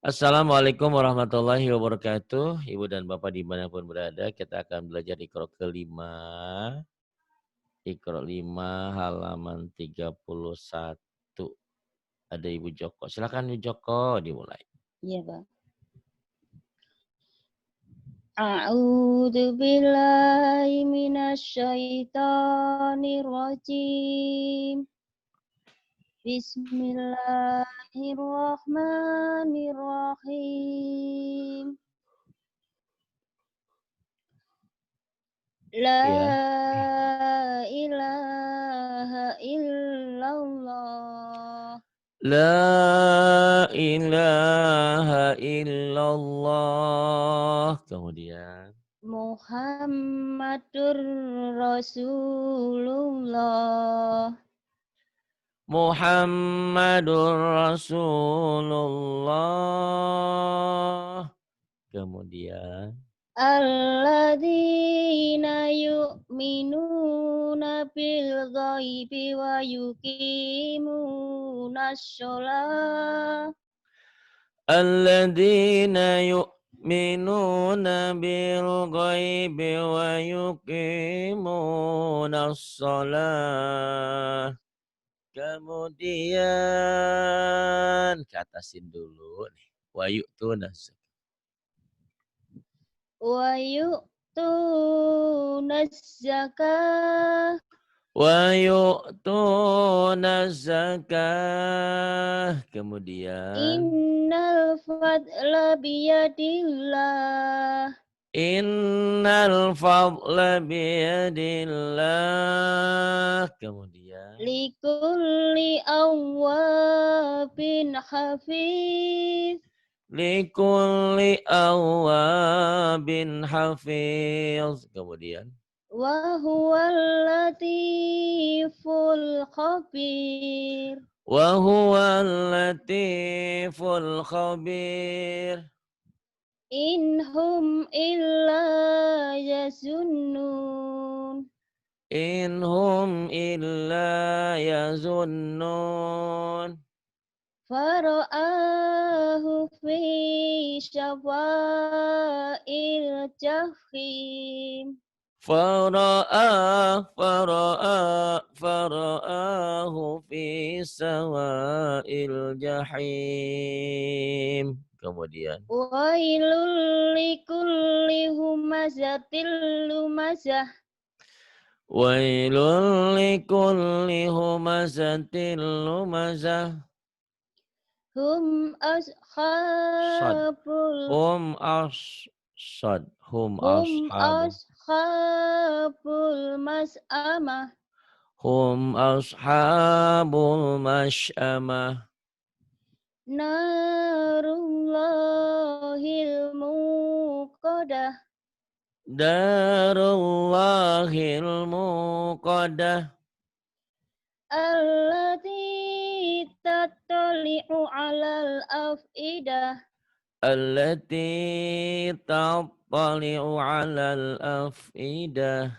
Assalamualaikum warahmatullahi wabarakatuh. Ibu dan Bapak dimanapun berada, kita akan belajar Iqra kelima. Iqra 5 halaman 31. Ada Ibu Joko. Silakan Ibu Joko dimulai. Iya, Pak. A'udzu billahi minasyaitonir rajim. Bismillahirrahmanirrahim. La Ya. ilaha illallah. La ilaha illallah. Kemudian Muhammadur Rasulullah. Muhammadur Rasulullah. Kemudian Alladzina yu'minuna bil ghaibi wa yuqimunas shalah. alladzina yu'minuna bil ghaibi wa yuqimunas shalah. Kemudian ke atasin dulu nih. Wa yu'tunas. Wa yu'tunaz zakah. Wa yu'tunaz zakah. Kemudian Innal fadla biyadillah. innal fadla biyadillah. Kemudian Likulli awwabin hafiz. likulli awabin hafiz. Kemudian Wa huwal latiful khabir. wa huwal latiful khabir. Inhum illa yazunnun. Inhum illa yazunnun. Fara'ahu fi syawa'il jahim. Fara'ahu fi sawa'il jahim. Kemudian Wailul likulli humazatil lumazah. wailul likulli humazatil lumazah. Hum Sad. ashabul Hum ashad. Hum Hum ashabu. ashabul mas'amah. Hum ashabul mash'amah. Narullahil muqadah. Darullahil muqaddah. Allati tattali'u alal afidah. Allati tattali'u 'alal afidah.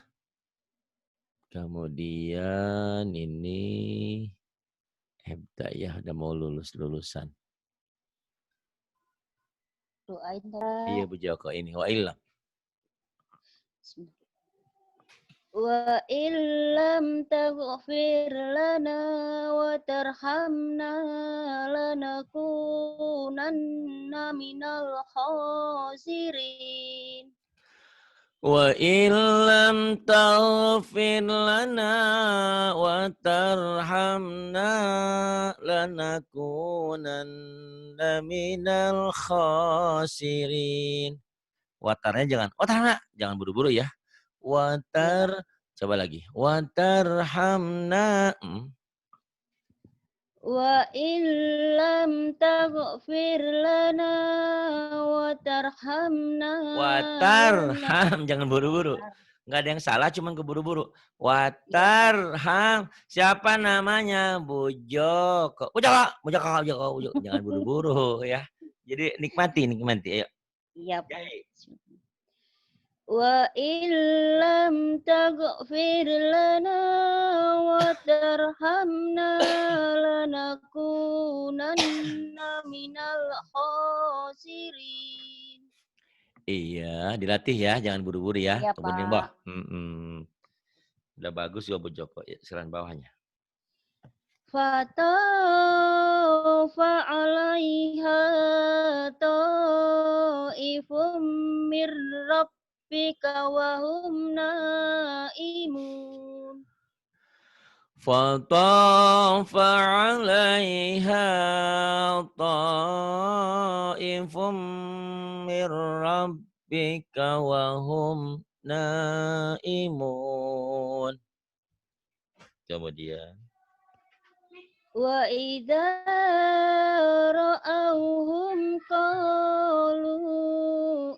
Kemudian ini Hebdayah udah mau lulusan. Doain Iya Bu Joko ini wa illam. Wa illam taghfir lana wa tarhamna lanakunanna minal khasirin. Wa illam taghfir lana wa tarhamna lanakunanna minal khasirin. Watarnya jangan, jangan buru-buru ya. Watar, coba lagi. Watarhamna. Wa illam taghfir lana wa tarhamna. Watarham, jangan buru-buru. Nggak ada yang salah, cuman keburu-buru. Watarham, siapa namanya? Bu Joko. Bu Joko. Jangan buru-buru ya. Jadi nikmati. Ayo. Iya, Pak. Wa illam taghfir lana wa tarhamna lanakunanna minal khasirin. Iya, dilatih ya, jangan buru-buru ya. Ya, Kemudian bawah. Pak. Udah bagus juga Bu Joko. Ya, silakan bawahnya. Fatafa 'alaiha ta'ifum mir rabbika wa hum naimun. فطاف عليها طائف من ربك وهم نائمون. Kemudian Wa idza ra'awhum qalu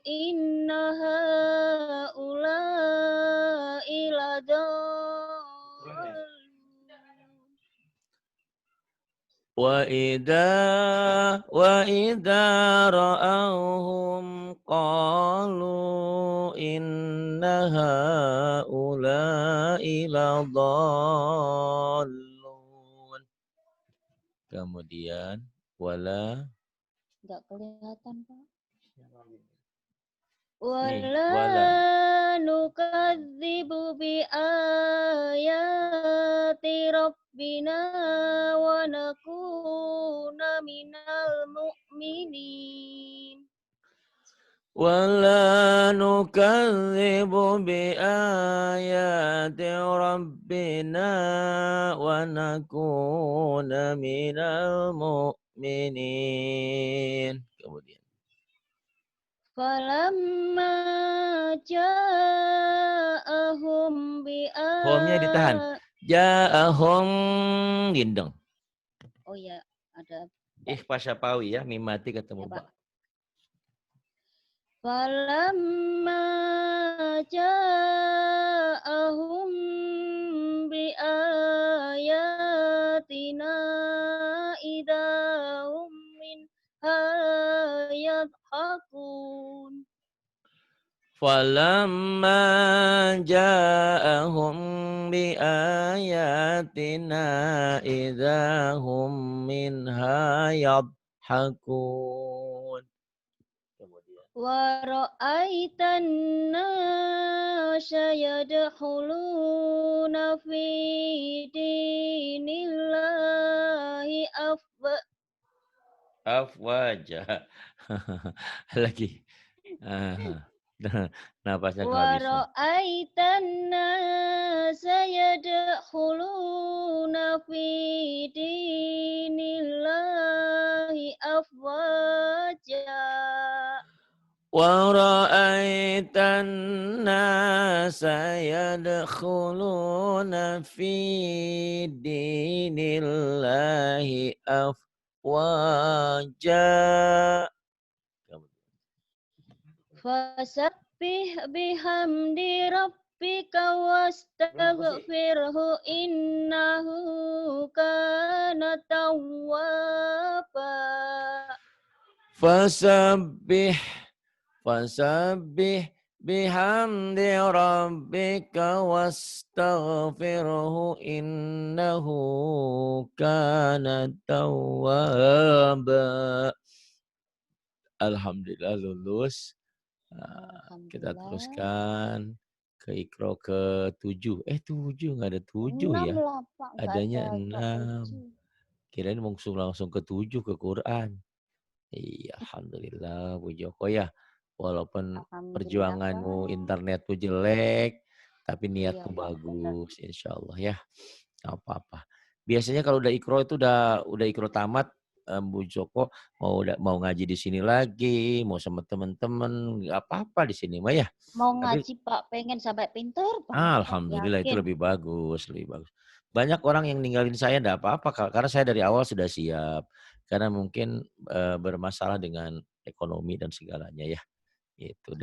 inna haula'i ladallun. وإذا رأوهم قالوا إن هؤلاء لضالون. Kemudian wala Enggak kelihatan, Pak. nih Wala wala nukadzibu bi ayati rabbina wa nakuna minal mu'minin. ولا نكذب بآيات ربنا ونكون من المؤمنين. Kemudian Falamma ja'ahum bi homnya ditahan. Ja'ahum gindong. Oh ya, ada Ikhfa syafawi ya, mimati ketemu ya, ba. Pak. Falamma ja'ahum bi ayatina idahum minha yadhakun. Falamma ja'ahum bi ayatina idahum minha yadhakun. Kemudian Wa ra'aitan nasa yadkhuluna fi dinillahi afwaja. Lagi. Napasnya wa kehabisan. ra'aitan nasa yadkhuluna fi dinillahi afwaja. وَرَأَيْتَ النَّاسَ يَدْخُلُونَ فِي دِينِ اللَّهِ أَفْوَاجًا. Fasabbih bihamdi rabbika wastaghfirhu innahu kana tawwaba. Fasabbih bihamdi rabbika wastaghfirhu innahu kana tawwaba. Alhamdulillah lulus. Kita teruskan ke Iqra ke-7. 7 nggak ada 7 ya. Lah, Pak. Adanya 6. Kirain langsung ke 7 ke Quran. Iya, alhamdulillah Bu Joko ya. Walaupun perjuanganmu internetmu jelek, tapi niatmu bagus, insya Allah ya. Nggak apa-apa. Biasanya kalau udah Iqra itu udah Iqra tamat, Bu Joko mau ngaji di sini lagi, mau sama teman-teman, nggak apa-apa di sini mah ya. Mau ngaji Pak, pengen sampai pinter banget. Alhamdulillah itu lebih bagus, Banyak orang yang ninggalin saya enggak apa-apa karena saya dari awal sudah siap. Karena mungkin bermasalah dengan ekonomi dan segalanya ya. Itu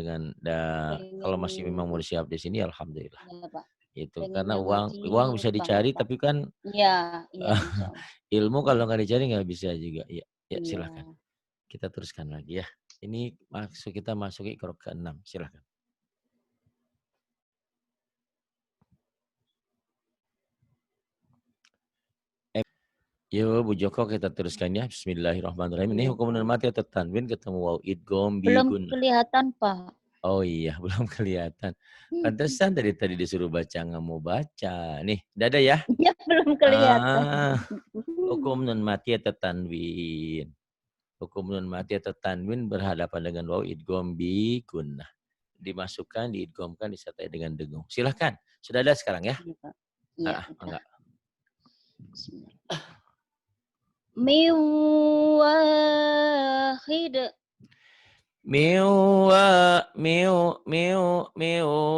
kalau masih memang mau siap di sini alhamdulillah. Ya, Pak. Itu karena uang bisa dicari banget, tapi kan iya, ilmu kalau nggak dicari nggak bisa juga. Ya, Iya. silakan. Kita teruskan lagi ya. Ini kita masuki Iqra ke-6. Silakan. Yo, Bu Joko kita teruskan ya. Bismillahirrahmanirrahim. Ini Iya, hukum nun Pak. mati atau tanwin ketemu waw idgham bi Belum gunnah. kelihatan, Pak. Oh iya, belum kelihatan. Pantesan tadi disuruh baca nggak mau baca. Nih, dadah ya. Iya, belum kelihatan. Hukum nun mati atau tanwin. Hukum nun mati atau tanwin berhadapan dengan waw idgham bi gunnah. Dimasukkan, diidghamkan, disertai dengan dengung. Silahkan. Sudah ada sekarang ya? Iya, Pak. Iya, udah. Enggak. Bismillah. Min wahid. Miu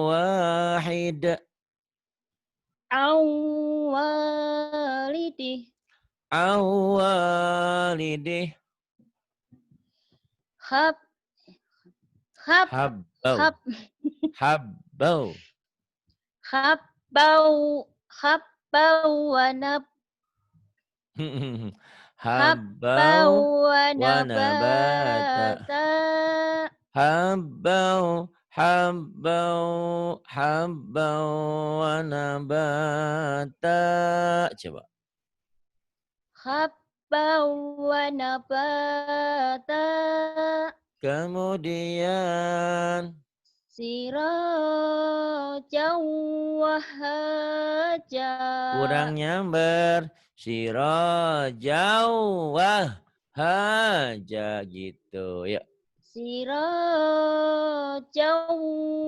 wahid. Awalidih. Awalidih. Hab. Habbau. Habbau. Habbau wa nab. Habbau wa wa nabata. Habbau wa nabata. Coba. Habbau wa nabata. Kemudian sirajan wahaja. Kurang nyamber. Sirajau wahaja gitu. Yuk. Sirajan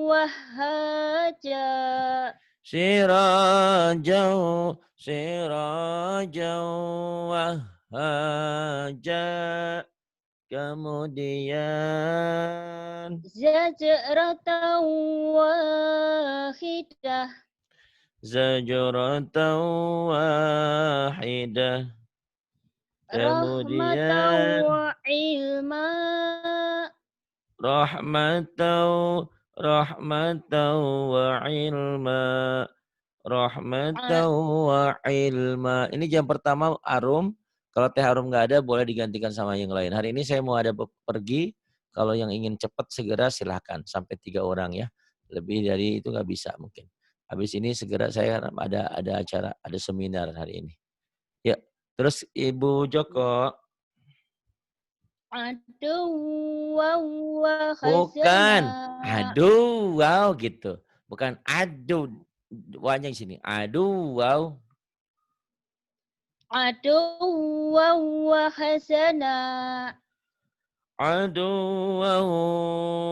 wahaja. Sirajau wahaja. Kemudian Zajratan wahidah. Zajratan wahidah. Rahmatan Kemudian wa ilma. Rahmatan wa ilma. Rahmatan wa ilma. Ini jam pertama Arum. Kalau Teh Arum nggak ada, boleh digantikan sama yang lain. Hari ini saya mau ada pergi. Kalau yang ingin cepat segera silahkan. Sampai 3 orang ya. Lebih dari itu nggak bisa mungkin. Habis ini segera saya ada acara, ada seminar hari ini. Ya, terus Ibu Joko. Aduh, wow, Bukan. Aduh, wow gitu. Bukan aduh. Wanya di sini. Aduh, wow. Aduh, wow, hasana. Aduh,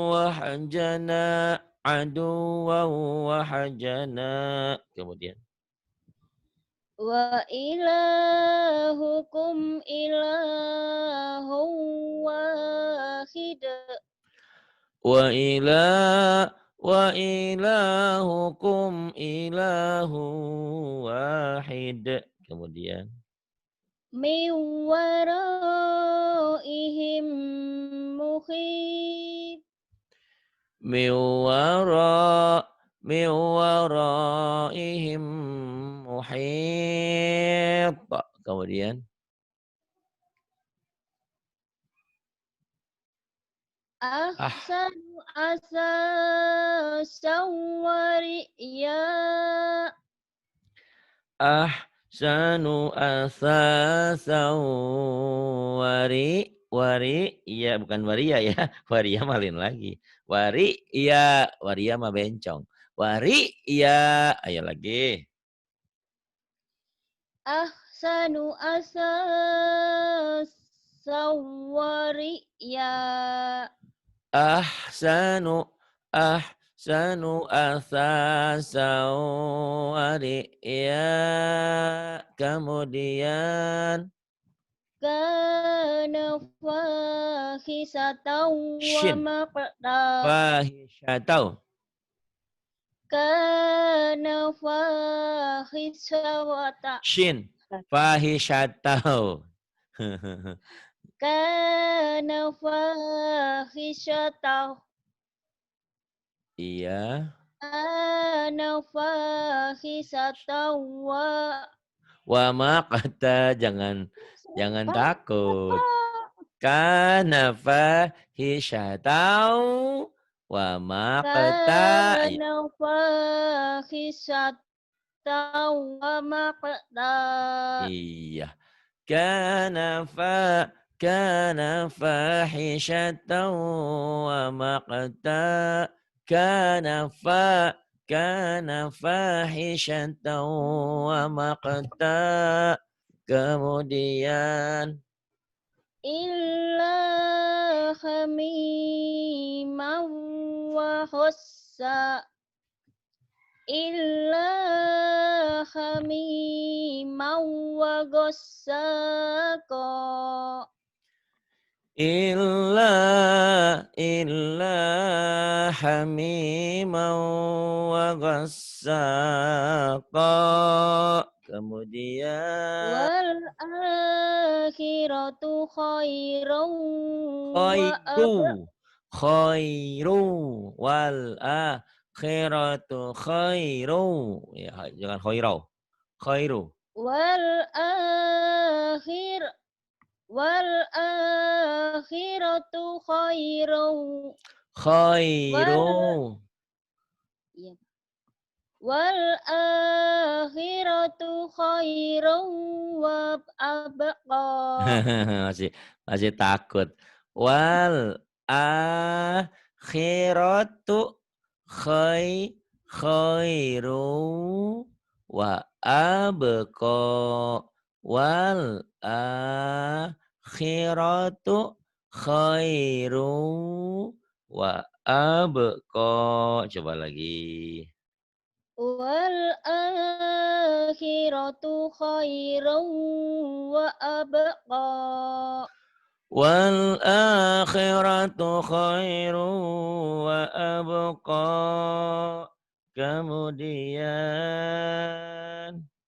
wahjana. Aduh, wahjana. Kemudian. Wa ilahukum ilahu wahid. Wa ilahukum ilahu wahid. Kemudian. Min waraihim muhit. Min waraihim muhit. Kemudian. Ahsanu asasan wariya. Ahsanu asasan ya bukan waria ya. Waria malin lagi. Waria mah bencong. Waria, ayo lagi. Ahsanu asasan wariya. Ahsanu asasan wariya. Kemudian Kana fahisatan wa Shin. maqta. Fahisatau. Kana fahisawata. Shin. Fahisatau. Kana fahisatau. Iya. Kana fahisatau Wa maqta, jangan takut. Kana fahisatau wa maqta. Kana fahisatau wa maqta. Iya. kana fahishatan wa maqta kana fahishatan wa maqta. Kemudian Illa hamiman wa hossa. Illa hamiman wa gossaqa. illa hamiman wa ghassaqa. Kemudian Wal akhiratu khairan wa khairu khairu wal akhiratu khairu, ya jangan khairau, khairu wal akhir wal akhiratu khairan khairu wal iya. Wal akhiratu khairan wa abqa. masih masih takut. Wal akhiratu khairu wa abqa. Wal akhiratu khairu wa abqa. Coba lagi. Wal akhiratu khairan wa abqa. Wal akhiratu khairu wa abqa. Kemudian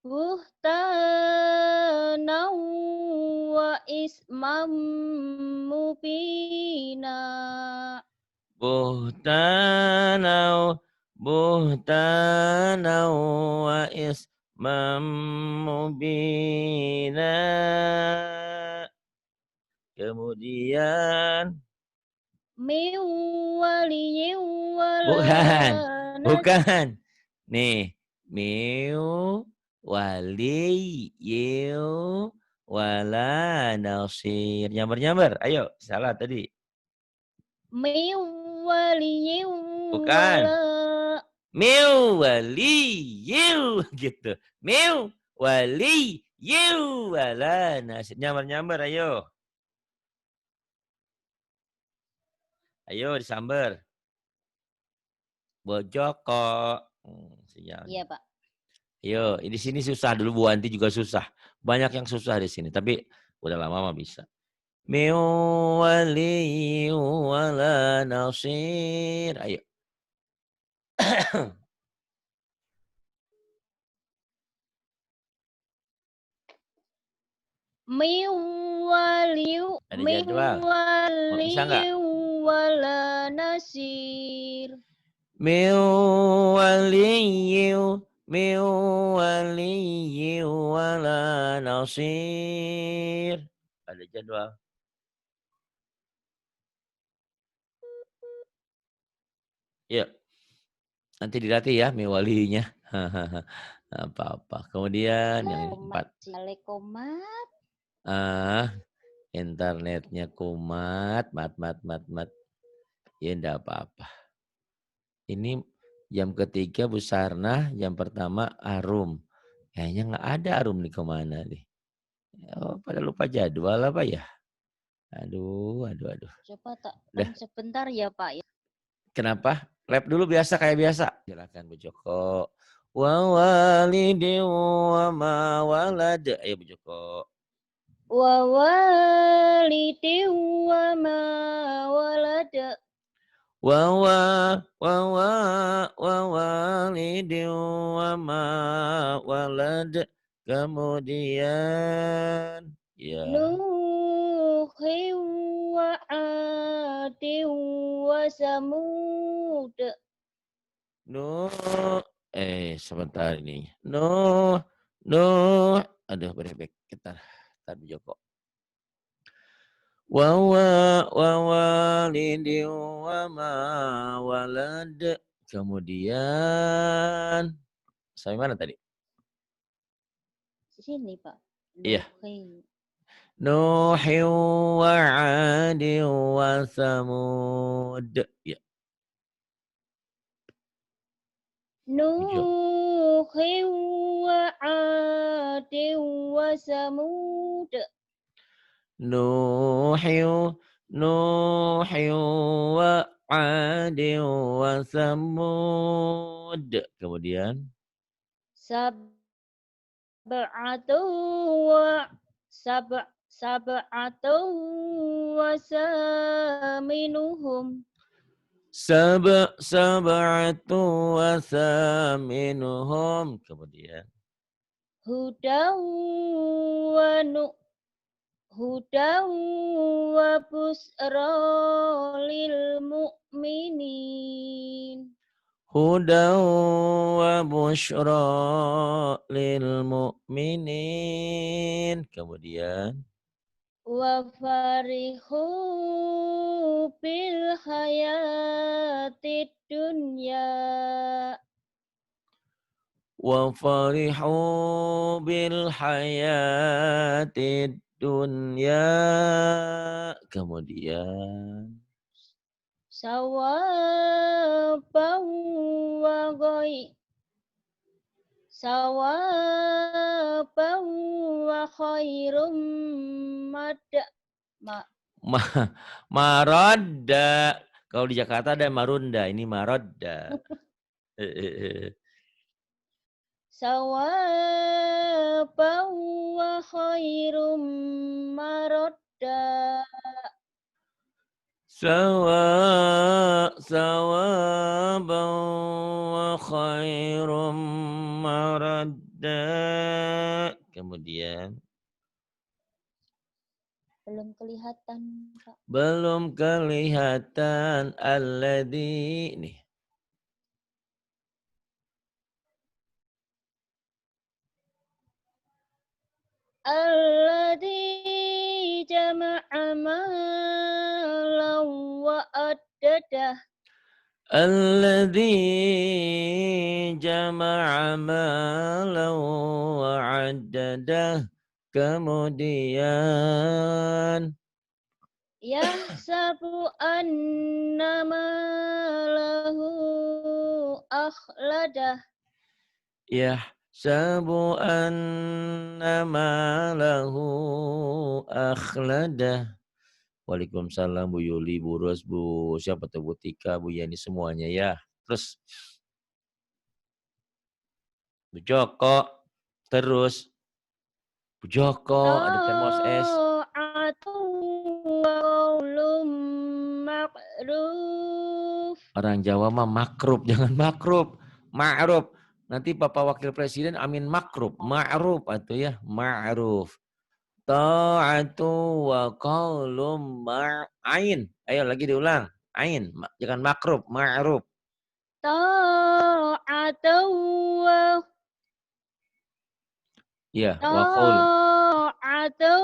Buhtanan wa ismam mubina. buhtanau wa ismam mubina. Kemudian Min waliyin wala bukan, nas. bukan. Nih, miu waliyu wala nasir. Nyamber-nyamber. Ayo, salah tadi. Min waliyin Bukan. wala. Miu waliyu gitu. Miu waliyu wala nasir. Nyamber-nyamber, ayo. Ayo disamber. Bojoko. Sinyal. Iya, Pak. Yo, di sini susah dulu, Bu Wanti juga susah. Banyak yang susah di sini, tapi udah lama mah bisa. Min wali wala nasir. Ayo. Min waliyu Ada min jadwal. Bisa nggak? waliyin wala nasir. Min wali wala nasir. Ada jadwal. Yuk. Nanti dilatih ya mewalinya. Apa-apa. Kemudian yang keempat. Waalaikumsalam. Internetnya kumat, mat. Ya enggak apa-apa. Ini jam ketiga Bu Sarnah, jam pertama Arum. Kayaknya nggak ada Arum nih kemana nih. Oh, pada lupa jadwal apa ya? Aduh. Coba tak Udah. sebentar ya, Pak. Kenapa? Lab dulu biasa kayak biasa. Silakan Bu Joko. Wa walidi wa ma walad. Ayo Bu Joko. Wa walidi wa ma walada. Wa walidi wa ma walad. Kemudian ya. Nuhi wa adi wa samud. Sebentar ini. Nuh. Aduh, berebek. Kita Bu Joko. Wa walidi wa ma walad. Kemudian sampai mana tadi? Sini, Pak. Iya. Nuhi. Nuhin wa 'adin wa Samud. Ya, Ujo. Nuhin wa 'adin wa Samud. Nuhin wa 'adin wa Samud. Kemudian Sab'atu wa sab'atu wa saminuhum. sab'atu wa thaminuhum. Kemudian Hudaw wa hudaw wa busra lil mu'minin. hudaw wa busyra lil mu'minin. Kemudian Wa farihu bil hayatid dunya. wa farihu bil hayatid dunya. Kemudian Sawaban wa ghoi sawaban wa khairum ma marodda. Kalau di Jakarta ada marunda, ini marodda. sawaban wa khairum maradda. Sawaban wa khairum maradda. Kemudian Belum kelihatan, Pak. belum kelihatan alladzi nih. Alladzi jama'a malan wa addadah. Alladzi jama'a malan wa 'addadah. Kemudian Yahsabu annama lahu akhladah. yahsabu annama lahu akhladah. Waalaikumsalam Bu Yuli, Bu Ros, Bu siapa tuh, Bu Tika, Bu Yani semuanya ya. Terus Bu Joko, terus Bu Joko ada termos es. Ta'atu wa qaulum ma'ruf. Orang Jawa mah makrub, jangan makrub, ma'ruf. Nanti Bapak Wakil Presiden amin makrub, ma'ruf atau ya, ma'ruf. Ta'atu wa qaulum ma'ain. Ayo lagi diulang. Ain, jangan makrub, ma'ruf. Ta'atu wa Ya, wa qaul. ta'atu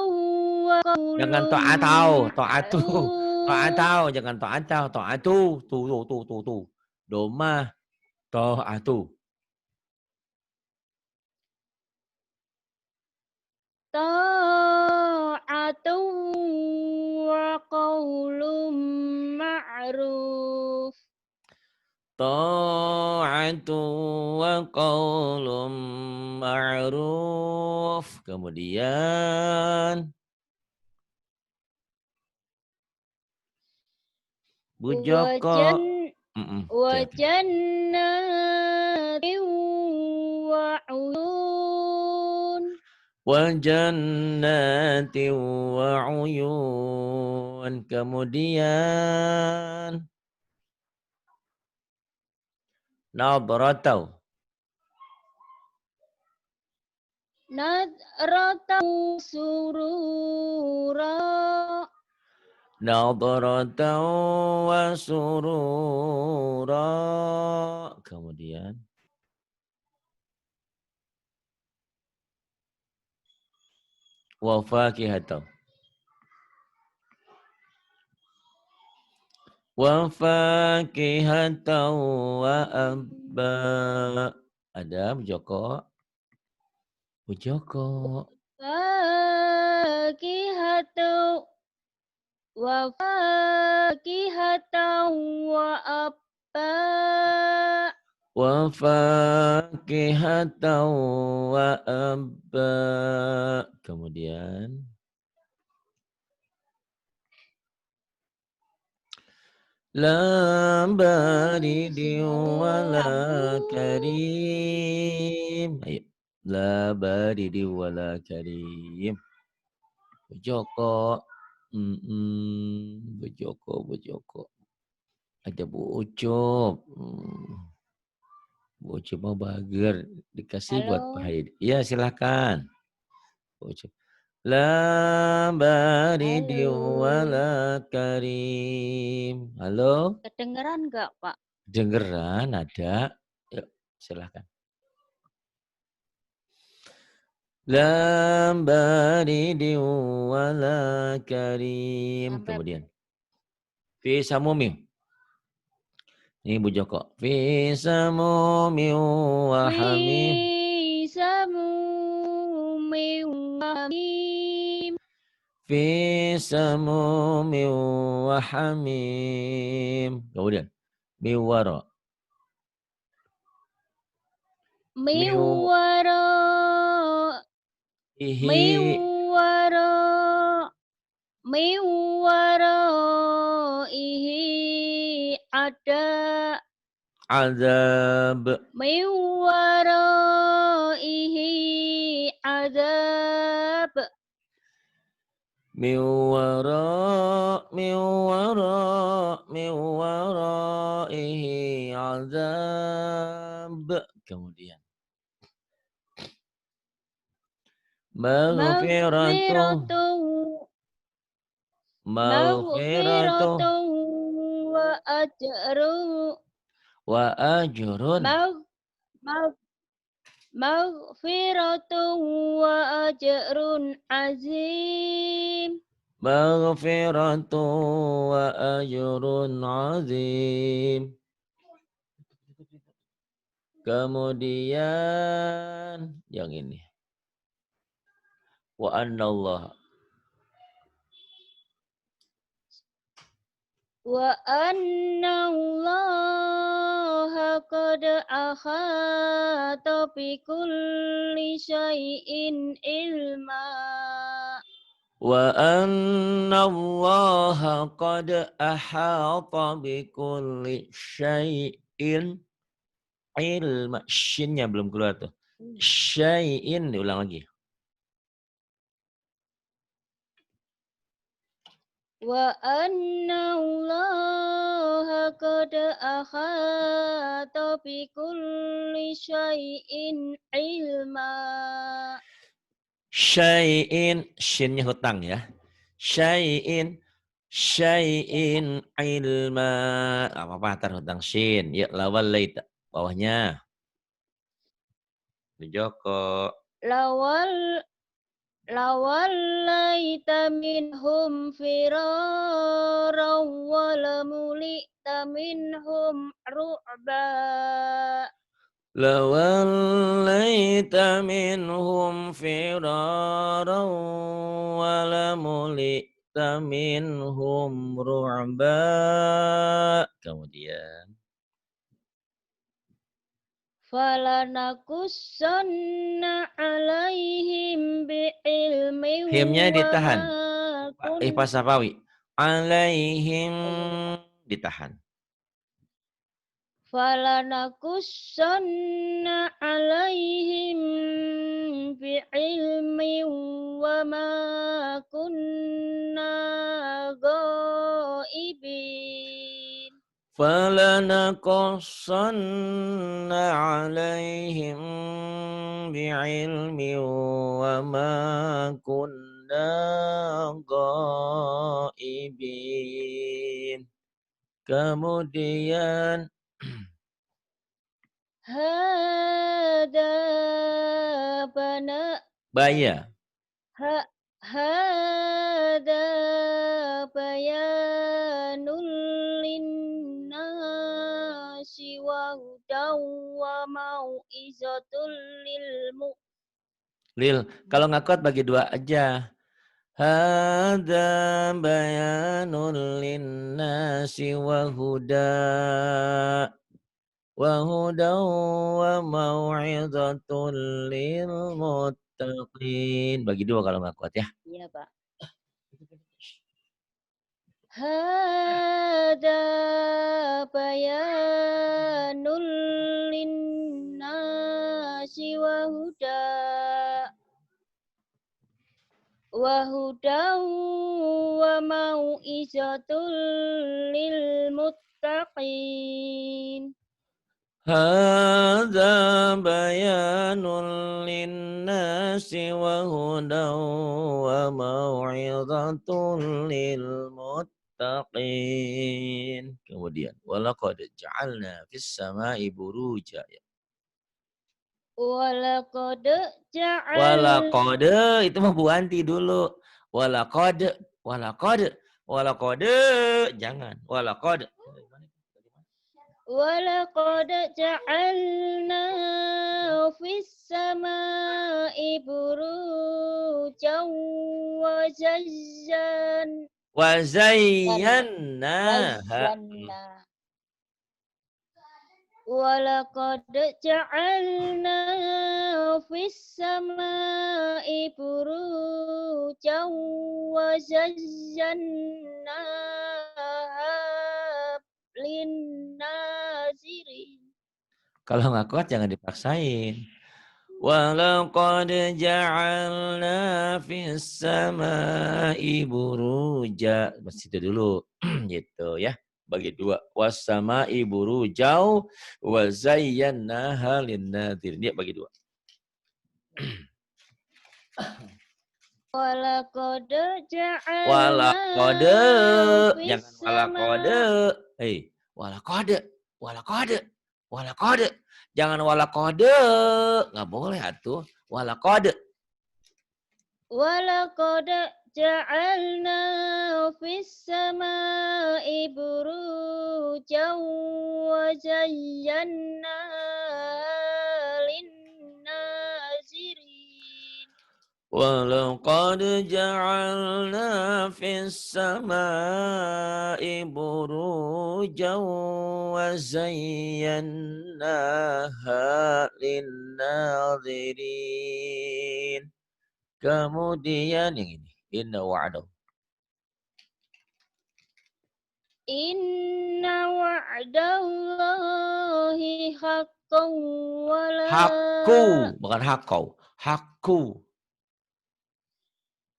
wa Jangan qaulum ta'atau, ta'atu. ma'ruf. Ta'atau, jangan ta'atau, ta'atu. Tuh. Doma, ta'atu. Ta'atu wa qaulum ma'ruf. Ta'atu wa qaulum ma'ruf. Kemudian Bu Joko. Wa jannatin wa uyun. Wa jannati wa uyun. Kemudian nadratau. Nadratau surura. Nadratau wa surura. Kemudian wa fakihatau. Wa fakihatau wa abba. Ada Bu Joko. Bu Joko. Fakihatan fakihatan wa abba. Wa fakihatan wa abba. Kemudian la baridin wala karim. Ayo. La baridin wala karim. Bojoko. Bojoko. Ada Bu Ucup. Bu Ucup mau bager. Dikasih buat Pak Halo. Haid. Iya silakan. Bu Ucup. La baridi wala karim. Halo? Kedengeran nggak, Pak? Dengeran ada. Yuk silakan. La baridi wala karim. Sampai Kemudian. Fi samumim. Ini Bu Joko. Fi samumim wa hamim. fi samumin wa hamim. Fi samumim wa hamim. Kemudian. Miwara. Miwara Ihi ihi ada azab. ihi azab. Miwaraihi azab. Kemudian. Maghfiratu. Maghfiratu wa ajru Wa ajrun. Maghfiratu wa ajrun azim. Maghfiratu wa ajrun azim. Kemudian yang ini. Wa annallaha. Wa anna Allaha qad ahata bi kulli syai'in ilma. Wa annallaha qad ahata bi kulli syai'in ilma. Shinnya belum keluar tuh. Syai'in diulang lagi. Wa anna Allaha qad ahata bi kulli syai'in ilma. Syai'in, shinnya hutang ya. Syai'in ilma. Apa-apa tar hutang shin. Ya lawal laita. Bawahnya. Di Joko. Lawallaita minhum firaran wa lamulita minhum ru'ba. Lawallaita minhum firaran wa lamulita minhum ru'ba. Kemudian. Falanakussanna alaihim bi'ilmin Himnya wa ma ditahan. Ihfaz Safawi. Alaihim ditahan. Falanakussanna alaihim bi'ilmin wa ma kunna ghaibin. Falanaqassanna alaihim bi'ilmi wa ma kunna ghaibin. Kemudian Hada baya. Hada bayanul linnasi wa hudaw wa mau'izatul lil Lil, kalau nggak kuat bagi dua aja. Hadza bayanun linnasi wa hudan wa mau'izatun lil muttaqin. Bagi dua kalau nggak kuat ya. Iya, Pak. Hada bayanul linnasi wa mau'izatul lil muttaqin. Hadza bayanun linnasi wa hudan wa mau'izatun lil muttaqin. Kemudian walaqad ja'alna fis sama'i buruja. Walaqad ja'al Walaqad itu mah Bu Anti dulu. Walaqad walaqad jangan walaqad. Walaqad ja'alna fis sama'i burujan wa Wa zayyana zayyanaha. Walaqad ja'alna fis sama'i burujan wa zayyanaha lin-nazirin. Kalau nggak kuat jangan dipaksain. Walaqad ja'alna fis sama'i buruja. Mas itu dulu. Gitu ya. Bagi dua. Was sama'i burujau wa zayyanaha lin-nadzirin. Ya bagi dua. Walaqad ja'alna Walaqad fis jangan walaqad. Walaqad. Jangan walaqad. Enggak boleh atuh. Walaqad. Walaqad ja'alna fis sama'i burujan wa zayyana lin-nazirin. Walaqad ja'alna fis sama'i burujan wa zayyanaha lin-nazirin. Kemudian yang ini. Inna wa'adahu. Inna wa'dallahi haqqan wala Hakku. Bukan hakkau. Hakku.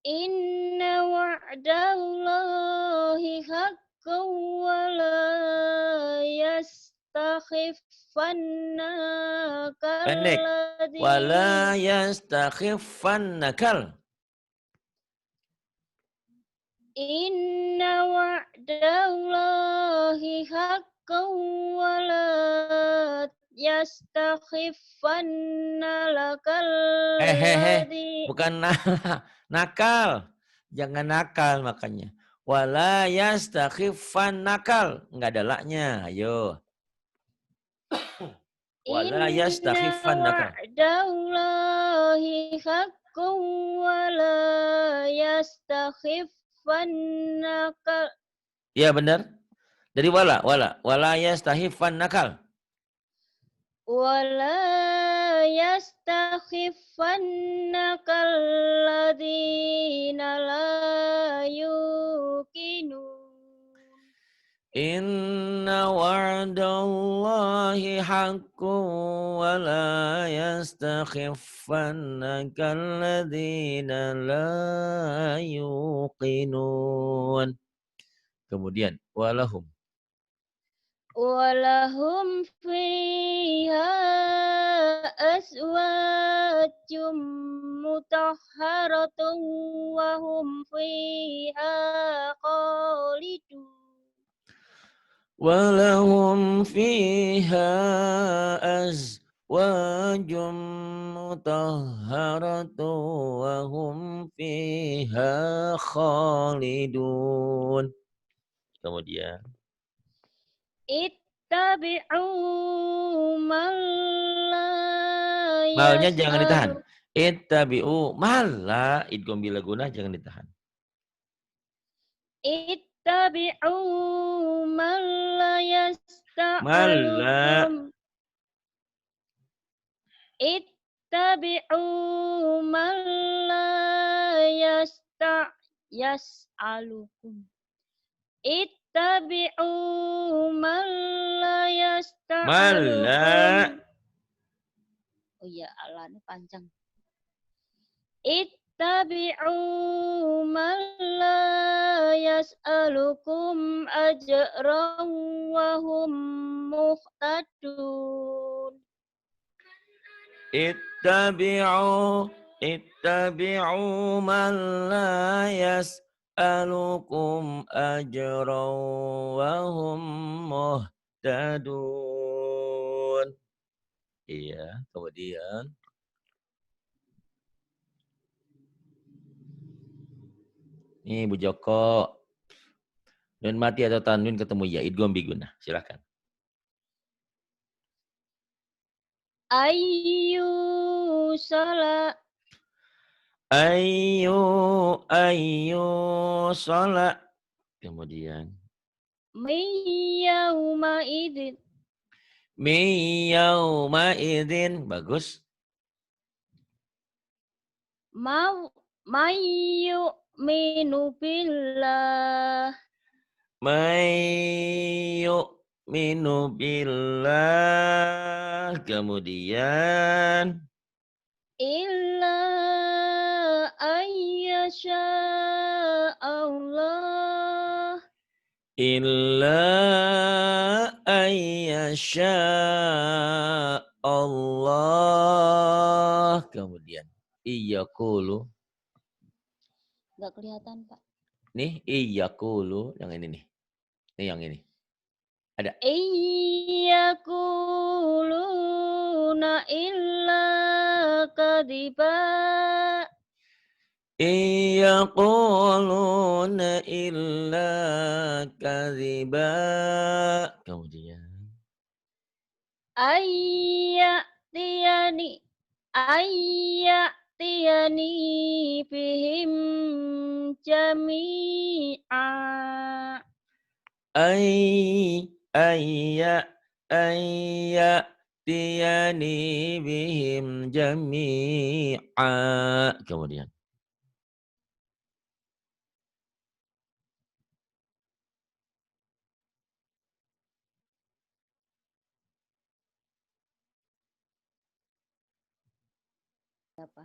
Inna wa'dallahi haqqan wala yastakhifannaka Pendek. Wala yastakhiffannakal. Inna wa'dallahi haqqan wala yastakhifannakal Bukan nakal. Jangan nakal makanya. Wala yastakhifannakal. Enggak ada laknya. Ayo. Wala yastakhifannakal. wa'dallahi haqqan wala yastakhifannaka. Iya benar. Dari wala. Wala yastakhifannakal. Wala yastakhifannakal ladzina la yuqinun. Inna wa'dallahi haqqun wa la yastakhifannaka alladhina la yuqinun. Kemudian walahum fiha azwajum mutahharatun wa hum fiha khalidun. Walahum fiha azwajum mutahharatun wa hum fiha khalidun. Kemudian Ittabi'u malnya jangan ditahan. Ittabi'u malla idgham bila guna jangan ditahan. ittabi'u man la Malla. yasta'alukum ittabi'u man la yas'alukum ittabi'u man la yasta'alukum. Malla. Oh iya, Allah ini panjang. Ittabi'u man la yas'alukum ajran wa hum muhtadun. Ittabi'u man la yas'alukum ajran wa hum muhtadun. Iya, kemudian nih Bu Joko. Nun mati atau tanwin ketemu ya, idgham biguna. Silakan. Ayyu salat Ayu sholat. Kemudian yauma idin mi yauma idzin. Bagus. mayu minu billah Mayu minu billah. Kemudian illa ayyasha Allah illa ayyasha Allah. Kemudian iyaqulu. nggak kelihatan Pak. Nih iyaqulu yang ini nih. Nih yang ini. Ada. Iyakuluna illa kadiba Iyaquluna illa kadhiba. Kemudian ayyatiyani bihim jami'a ayya tiyani bihim jami'a. Kemudian apa?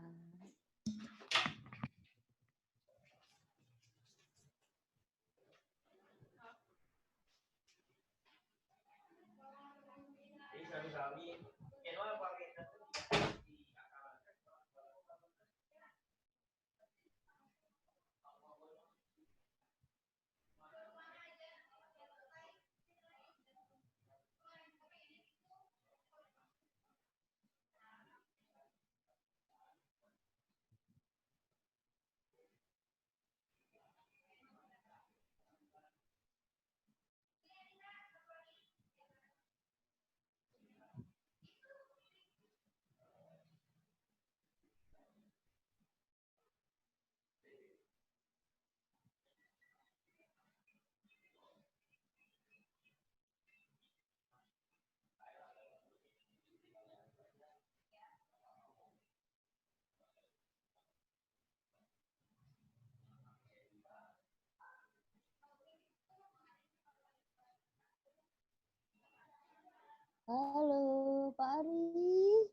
Halo Pak Ari.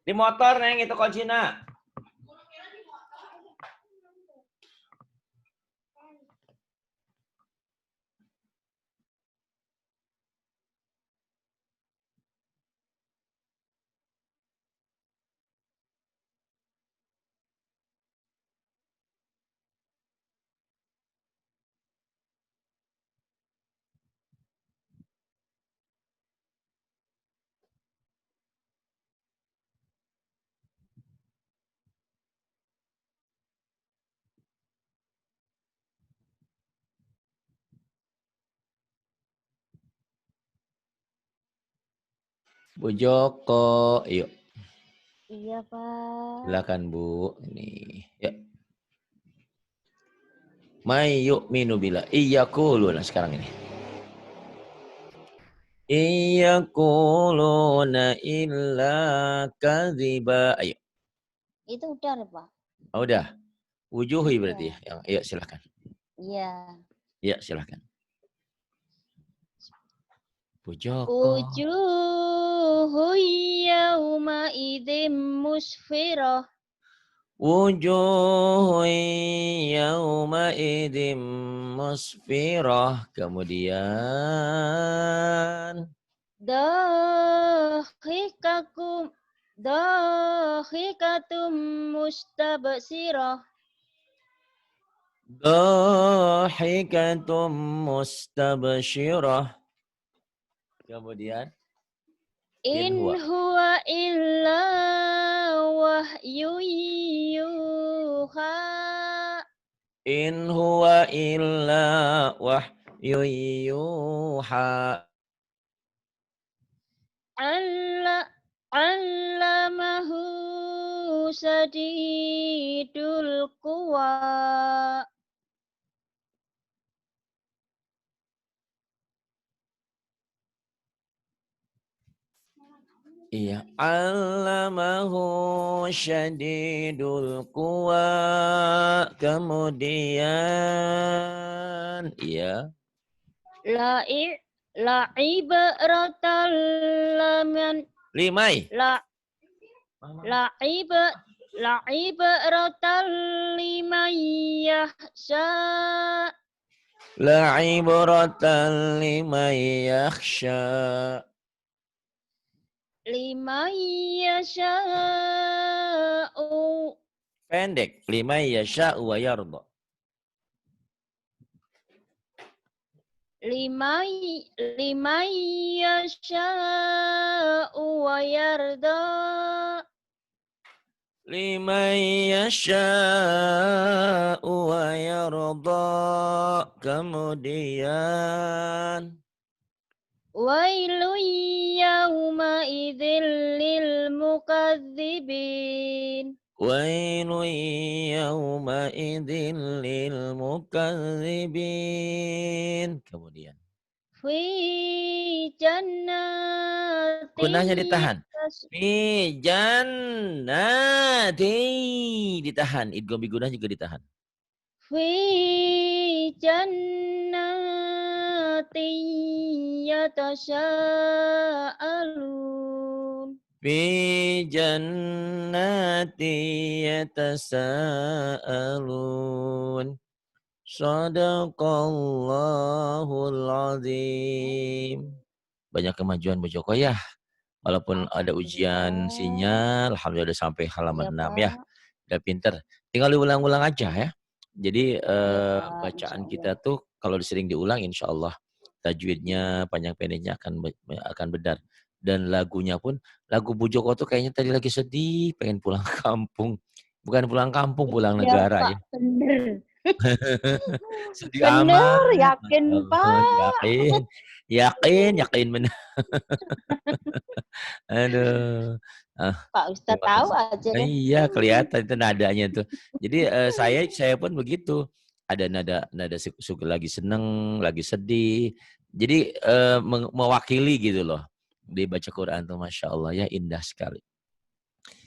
Di motor, Neng, itu kuncinya. Bu Joko, yuk. Iya, Pak. Silakan, Bu. Ini, ya. May yu'minu billah. Iyyakuluna sekarang ini. Iyyakuluna illa kadhiba. Ayo. Itu udah, Pak. Oh, udah. Wujuhi berarti Iya. ya. Iya, silakan. Iya. Iya, silakan. Bu Joko. Wujuhu yawma idzim musfirah. Wujuhu yawma idim musfirah. Kemudian Dahikatum mustabsirah. Dahikatum mustabsyirah. Kemudian In huwa illa wahyu yuha. In huwa illa wahyu yuha. Allamahu sadidul quwa. Iya, allamahu syadidul quwa. Kemudian iya. La'ibratal laman Limai. la'ibratal liman yahsha. La'ibratan liman yakhsha. Liman yasha'u. Pendek. Liman yasha'u wa yarda. Liman yasha'u wa yarda. Liman yasha'u wa yarda. Kemudian Wailun yawma idzil lil mukadzibin. wailun yawma idzin lil mukadzibin. Kemudian Fi jannatin. gunanya ditahan. Fi jannati. Ditahan. Idgham bi gunah juga ditahan. Fi jannatin yatasa'alun. Fi jannati yatasa'alun. Shadaqallahul azim. Banyak kemajuan Bu Joko ya. Walaupun ada ujian sinyal, alhamdulillah udah sampai halaman 6 ya. Udah pinter. Tinggal diulang-ulang aja ya. Jadi bacaan kita tuh kalau sering diulang insya Allah tajwidnya, panjang pendeknya akan benar. Dan lagunya pun, lagu Bu Joko tuh kayaknya tadi lagi sedih, pengen pulang kampung. Bukan pulang kampung, pulang negara Pak, ya. Bener. Sedih Bener, amat. yakin Pak. Yakin benar. Aduh. Pak Ustadz tahu aja deh. Iya, kelihatan itu nadanya tuh. Jadi saya pun begitu. Ada nada lagi seneng, lagi sedih. Jadi mewakili gitu loh. Dibaca Quran tuh Masya Allah ya, indah sekali.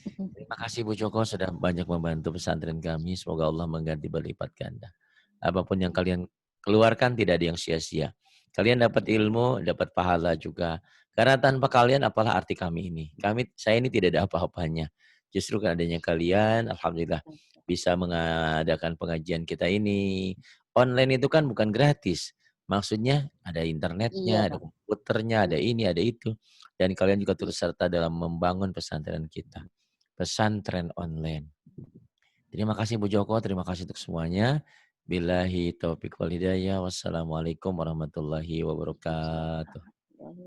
Terima kasih Bu Joko sudah banyak membantu pesantren kami. Semoga Allah mengganti berlipat ganda. Apapun yang kalian keluarkan tidak ada yang sia-sia. Kalian dapat ilmu, dapat pahala juga. Karena tanpa kalian apalah arti kami ini. Saya ini tidak ada apa-apanya. Justru dengan adanya kalian, alhamdulillah bisa mengadakan pengajian kita ini. Online itu kan bukan gratis. Maksudnya ada Iya, internetnya, ada Pak. komputernya, ada Mhm. ini, ada itu. Dan kalian juga turut Iya. serta dalam membangun pesantren kita. Pesantren online. Terima kasih Bu Joko, terima kasih untuk semuanya. Billahi taufiq wal hidayah. Wassalamualaikum warahmatullahi Waalaikumsalam. wabarakatuh.